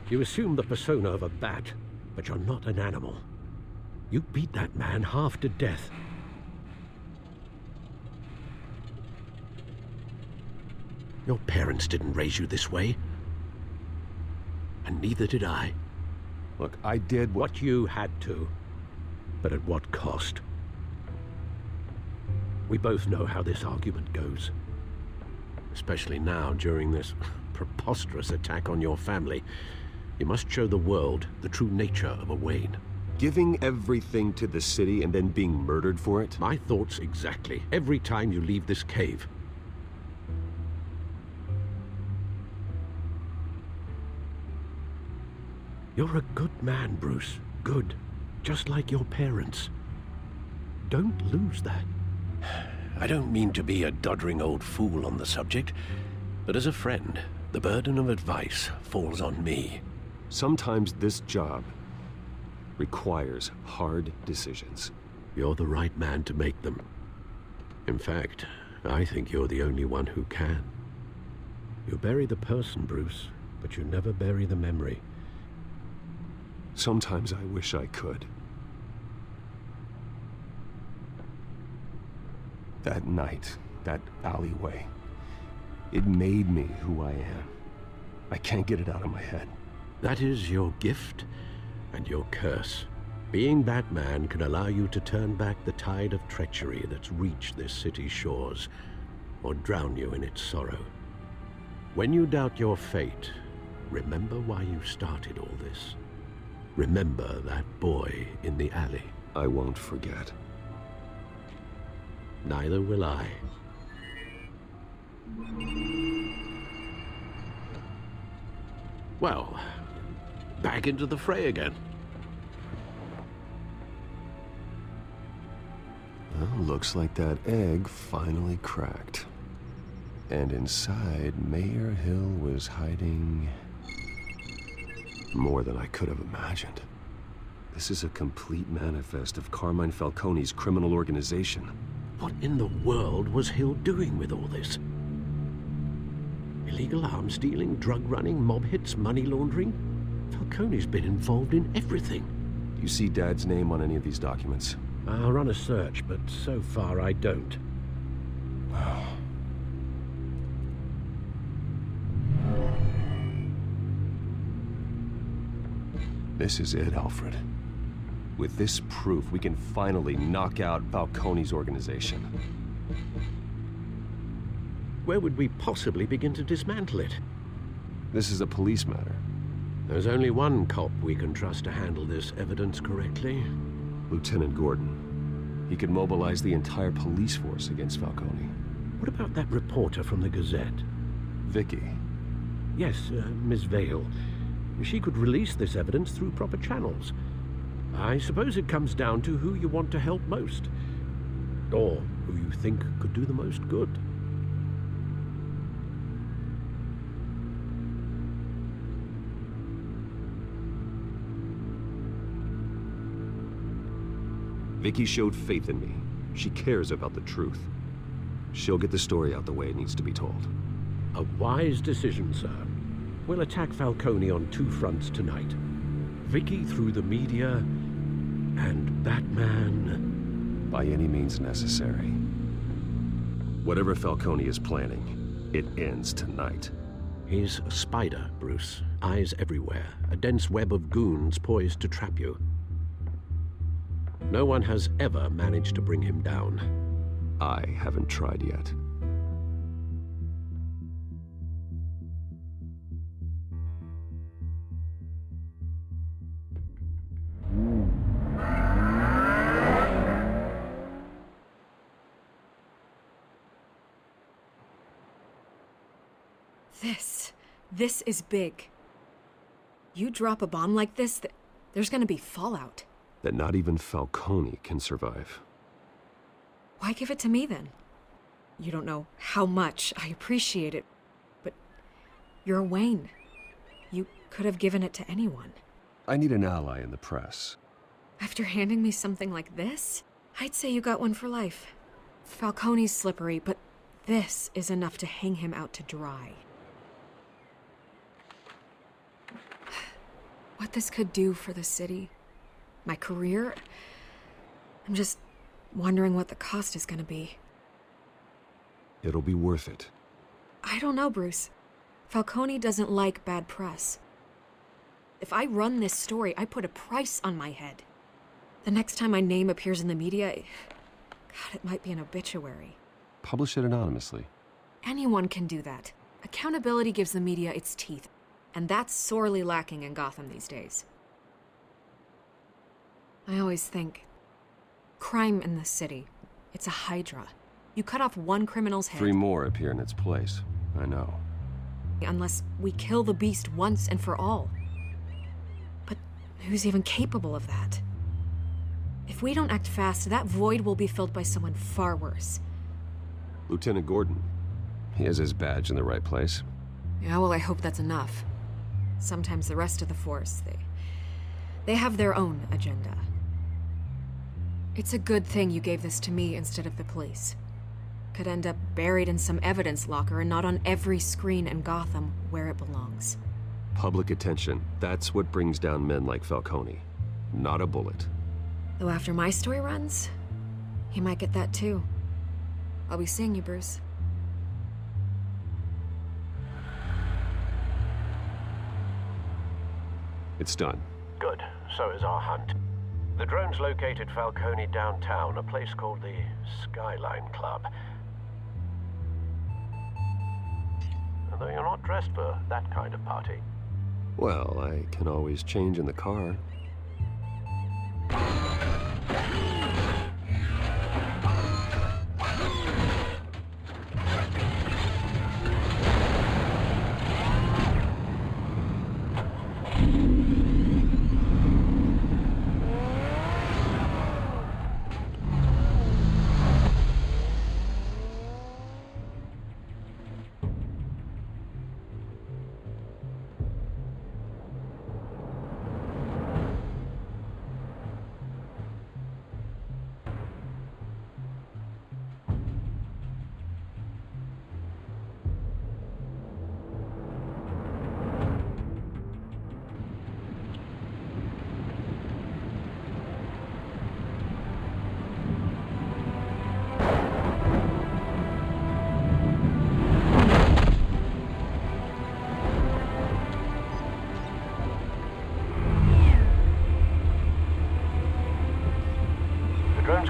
You assume the persona of a bat, but you're not an animal. You beat that man half to death. Your parents didn't raise you this way. And neither did I. Look, I did what you had to. But at what cost? We both know how this argument goes. Especially now, during this preposterous attack on your family. You must show the world the true nature of a Wayne. Giving everything to the city and then being murdered for it? My thoughts exactly. Every time you leave this cave. You're a good man, Bruce. Good. Just like your parents. Don't lose that. I don't mean to be a doddering old fool on the subject, but as a friend, the burden of advice falls on me. Sometimes this job requires hard decisions. You're the right man to make them. In fact, I think you're the only one who can. You bury the person, Bruce, but you never bury the memory. Sometimes I wish I could. That night, that alleyway, it made me who I am. I can't get it out of my head. That is your gift and your curse. Being Batman can allow you to turn back the tide of treachery that's reached this city's shores, or drown you in its sorrow. When you doubt your fate, remember why you started all this. Remember that boy in the alley. I won't forget. Neither will I. Well, back into the fray again. Well, looks like that egg finally cracked. And inside, Mayor Hill was hiding more than I could have imagined. This is a complete manifest of Carmine Falcone's criminal organization. What in the world was Hill doing with all this? Illegal arms dealing, drug running, mob hits, money laundering? Falcone's been involved in everything. Do you see Dad's name on any of these documents? I'll run a search, but so far I don't. This is it, Alfred. With this proof, we can finally knock out Falcone's organization. Where would we possibly begin to dismantle it? This is a police matter. There's only one cop we can trust to handle this evidence correctly. Lieutenant Gordon. He could mobilize the entire police force against Falcone. What about that reporter from the Gazette? Vicky. Yes, Miss Vale. She could release this evidence through proper channels. I suppose it comes down to who you want to help most. Or who you think could do the most good. Vicky showed faith in me. She cares about the truth. She'll get the story out the way it needs to be told. A wise decision, sir. We'll attack Falcone on two fronts tonight. Vicky through the media, and Batman... by any means necessary. Whatever Falcone is planning, it ends tonight. He's a spider, Bruce. Eyes everywhere. A dense web of goons poised to trap you. No one has ever managed to bring him down. I haven't tried yet. This is big. You drop a bomb like this, there's gonna be fallout. That not even Falcone can survive. Why give it to me then? You don't know how much I appreciate it, but you're a Wayne. You could have given it to anyone. I need an ally in the press. After handing me something like this, I'd say you got one for life. Falcone's slippery, but this is enough to hang him out to dry. what this could do for the city, my career. I'm just wondering what the cost is gonna be. It'll be worth it. I don't know, Bruce. Falcone doesn't like bad press. If I run this story, I put a price on my head. The next time my name appears in the media, God, it might be an obituary. Publish it anonymously. Anyone can do that. Accountability gives the media its teeth, and that's sorely lacking in Gotham these days. I always think, crime in the city, it's a hydra. You cut off one criminal's head. 3 more appear in its place. I know. Unless we kill the beast once and for all. But who's even capable of that? If we don't act fast, that void will be filled by someone far worse. Lieutenant Gordon. He has his badge in the right place. Yeah, well, I hope that's enough. Sometimes the rest of the force, they have their own agenda. It's a good thing you gave this to me instead of the police. Could end up buried in some evidence locker and not on every screen in Gotham where it belongs. Public attention. That's what brings down men like Falcone. Not a bullet. Though after my story runs, he might get that too. I'll be seeing you, Bruce. It's done. Good. So is our hunt. The drone's located Falcone downtown, a place called the Skyline Club. Although you're not dressed for that kind of party. Well, I can always change in the car.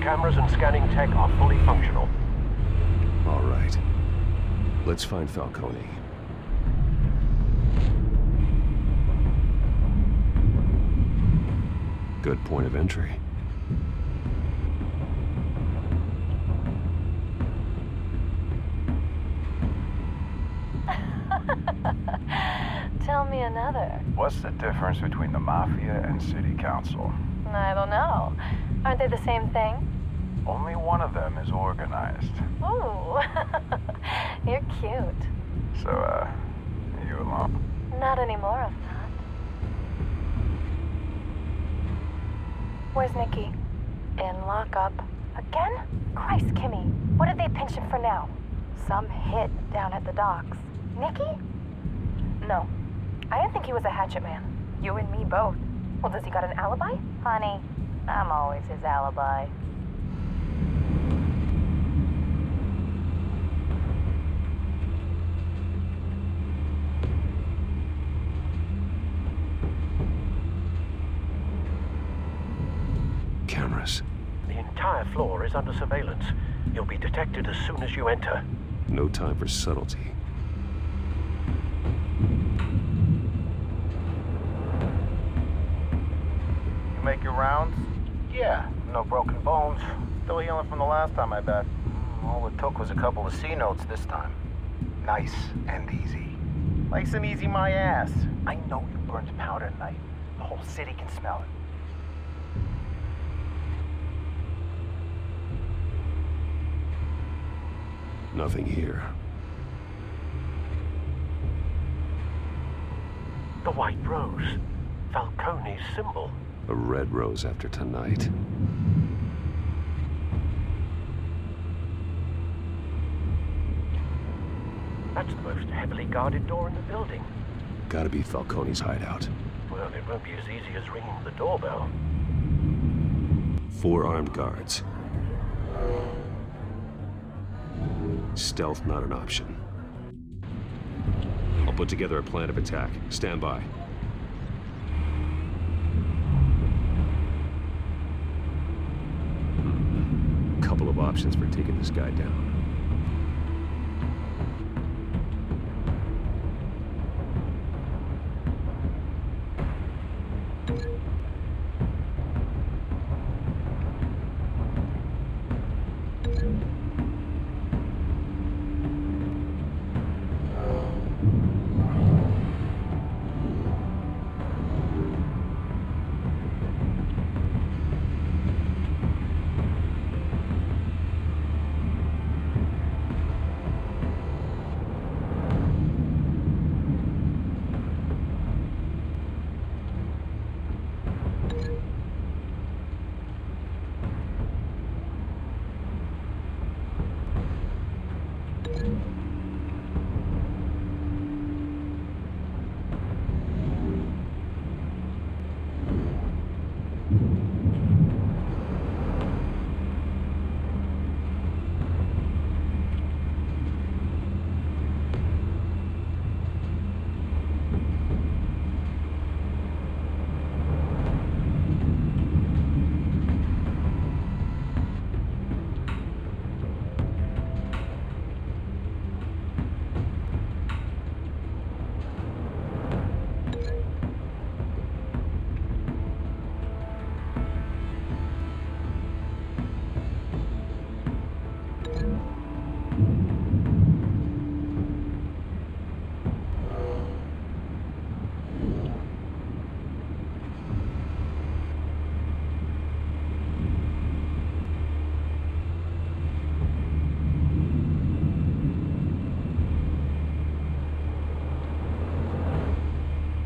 Cameras and scanning tech are fully functional. All right. Let's find Falcone. Good point of entry. Tell me another. What's the difference between the Mafia and City Council? I don't know. Aren't they the same thing? Only one of them is organized. Ooh, you're cute. So, are you alone? Not anymore, I'm not. Where's Nikki? In lockup. Again? Christ, Kimmy. What did they pinch him for now? Some hit down at the docks. Nikki? No. I didn't think he was a hatchet man. You and me both. Well, does he got an alibi? Honey, I'm always his alibi. Cameras. The entire floor is under surveillance. You'll be detected as soon as you enter. No time for subtlety. You make your rounds? Yeah, no broken bones. Still healing from the last time, I bet. All it took was a couple of C notes this time. Nice and easy. Nice and easy, my ass. I know you burned powder tonight. The whole city can smell it. Nothing here. The white rose. Falcone's symbol. A red rose after tonight. That's the most heavily guarded door in the building. Gotta be Falcone's hideout. Well, it won't be as easy as ringing the doorbell. 4 armed guards. Stealth not an option. I'll put together a plan of attack. Stand by. Couple of options for taking this guy down.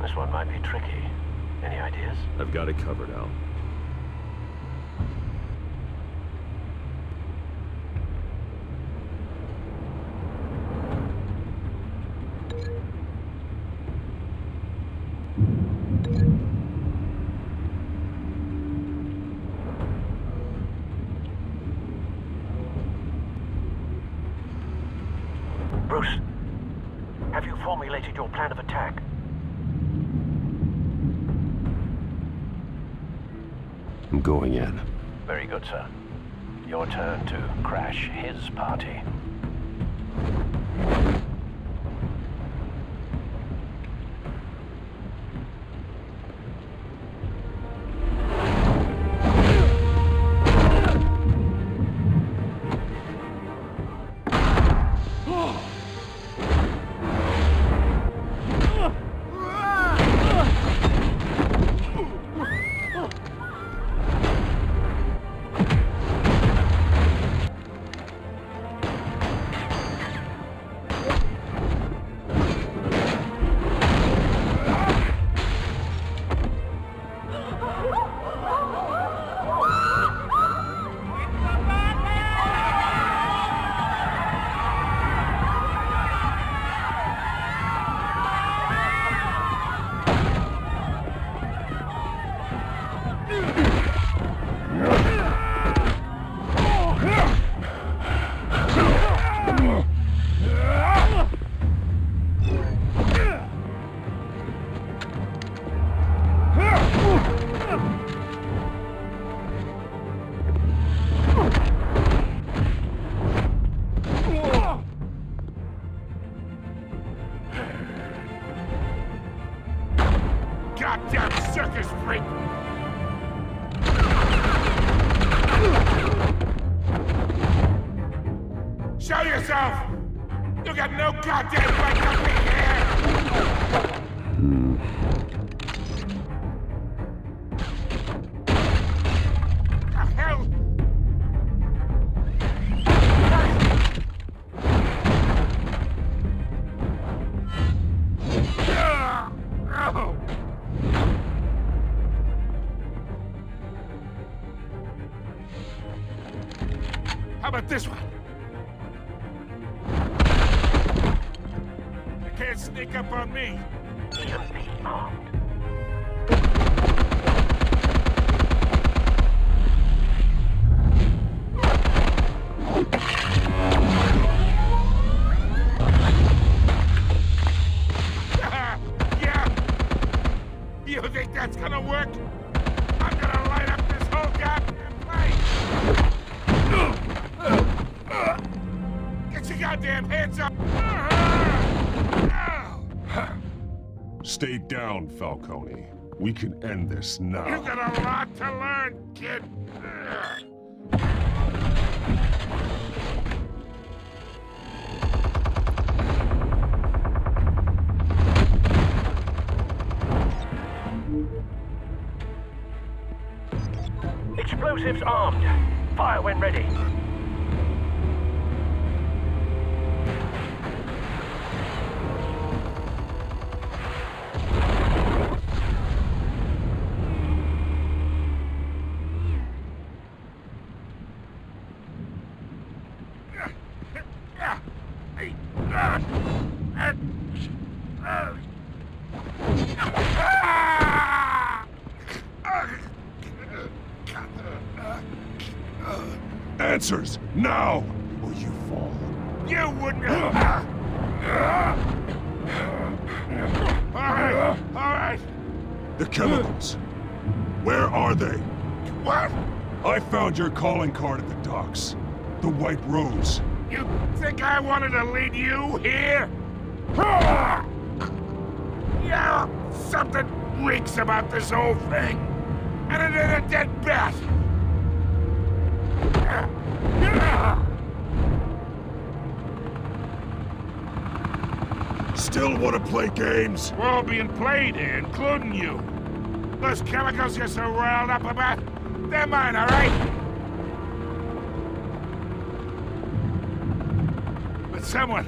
This one might be tricky. Any ideas? I've got it covered, Al. Bruce, have you formulated your plan of attack? I'm going in. Very good, sir. Your turn to crash his party. Goddamn circus freak! Show yourself! You got no goddamn right to be here! The hell? Oh. How about this one? You can't sneak up on me. Even be armed. You think that's gonna work? I'm gonna light up this whole goddamn place! Get your goddamn hands up! Stay down, Falcone. We can end this now. You got a lot to learn, kid. Explosives armed. Fire when ready. Answers, now, or you fall. You wouldn't. All right. The chemicals. Where are they? What? I found your calling card at the docks. The White Rose. You think I wanted to lead you here? Yeah, something reeks about this whole thing. And it ain't a dead bat. Still want to play games? We're all being played here, including you. Those chemicals you're so riled up about, they're mine, all right? But someone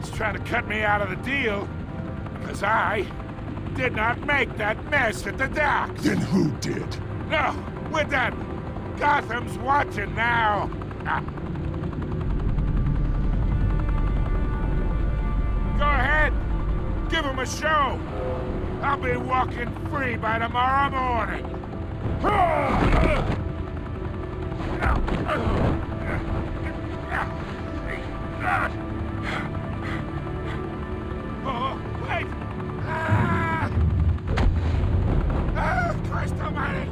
is trying to cut me out of the deal because I did not make that mess at the docks. Then who did? No, we're done. Gotham's watching now. Go ahead. Give him a show. I'll be walking free by tomorrow morning. Oh, wait. Christ almighty.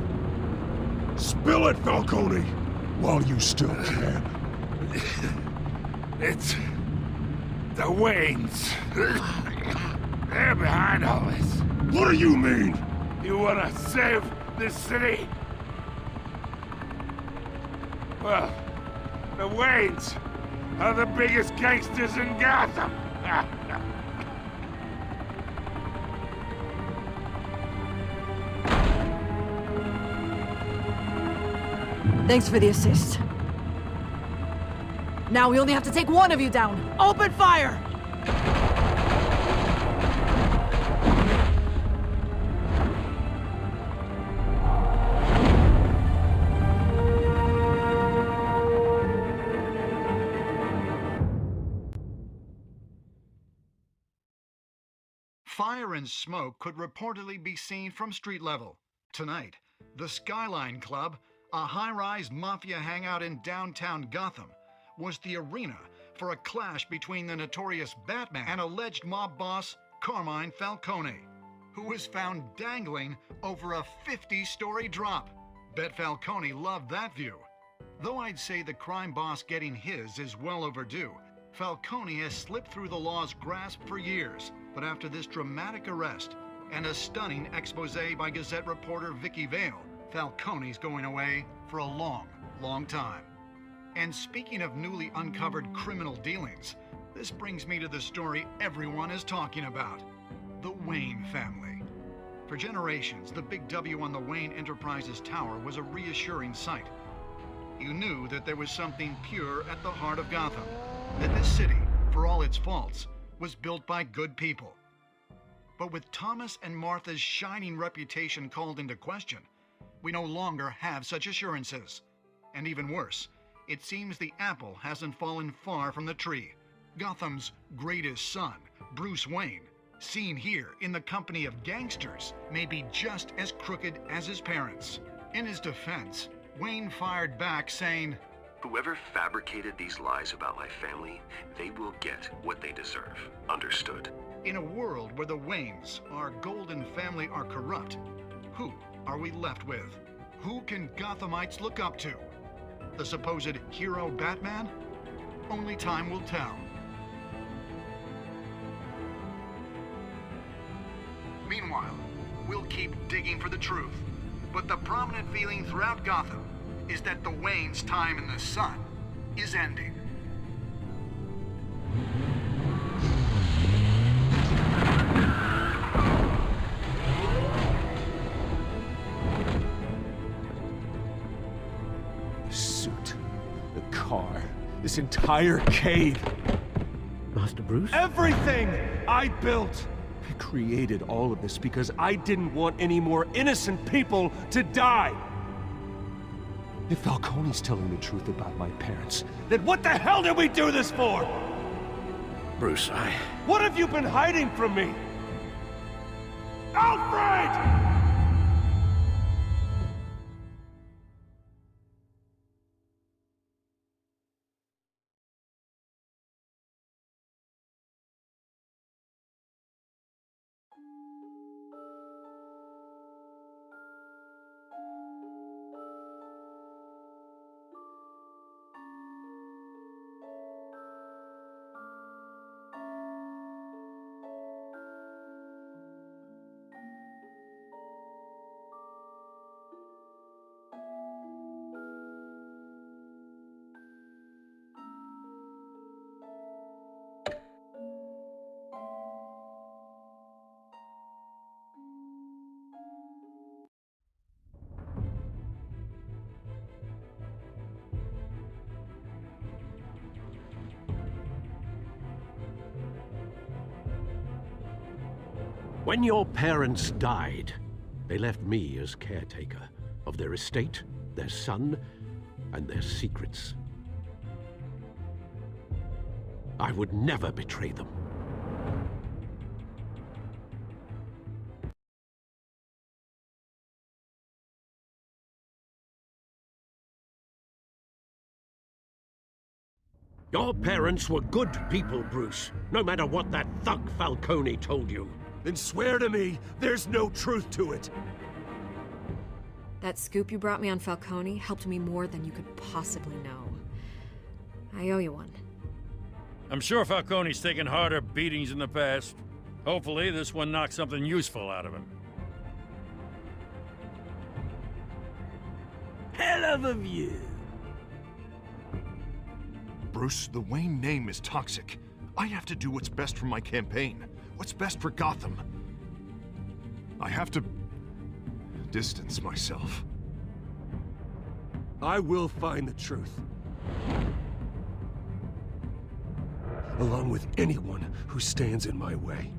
Spill it, Falcone, while you still can. It's the Waynes. They're behind all this. What do you mean? You wanna save this city? Well, the Waynes are the biggest gangsters in Gotham. Thanks for the assist. Now we only have to take one of you down. Open fire! Fire and smoke could reportedly be seen from street level. Tonight, the Skyline Club, a high-rise mafia hangout in downtown Gotham, was the arena for a clash between the notorious Batman and alleged mob boss Carmine Falcone, who was found dangling over a 50-story drop. Bet Falcone loved that view. Though I'd say the crime boss getting his is well overdue, Falcone has slipped through the law's grasp for years. But after this dramatic arrest and a stunning expose by Gazette reporter Vicky Vale, Falcone's going away for a long, long time. And speaking of newly uncovered criminal dealings, this brings me to the story everyone is talking about: the Wayne family. For generations, the big W on the Wayne Enterprises Tower was a reassuring sight. You knew that there was something pure at the heart of Gotham, that this city, for all its faults, was built by good people. But with Thomas and Martha's shining reputation called into question, we no longer have such assurances. And even worse, it seems the apple hasn't fallen far from the tree. Gotham's greatest son, Bruce Wayne, seen here in the company of gangsters, may be just as crooked as his parents. In his defense, Wayne fired back saying, Whoever fabricated these lies about my family, they will get what they deserve. Understood? In a world where the Waynes, our golden family, are corrupt, who are we left with? Who can Gothamites look up to? The supposed hero Batman? Only time will tell. Meanwhile, we'll keep digging for the truth. But the prominent feeling throughout Gotham is that the Waynes' time in the sun is ending. The suit, the car, this entire cave. Master Bruce? Everything I built! I created all of this because I didn't want any more innocent people to die! If Falcone's telling the truth about my parents, then what the hell did we do this for? Bruce, What have you been hiding from me? Alfred! When your parents died, they left me as caretaker of their estate, their son, and their secrets. I would never betray them. Your parents were good people, Bruce, no matter what that thug Falcone told you. Then swear to me there's no truth to it. That scoop you brought me on Falcone helped me more than you could possibly know. I owe you one. I'm sure Falcone's taken harder beatings in the past. Hopefully, this one knocks something useful out of him. Hell of a view. Bruce, the Wayne name is toxic. I have to do what's best for my campaign. What's best for Gotham? I have to distance myself. I will find the truth. Along with anyone who stands in my way.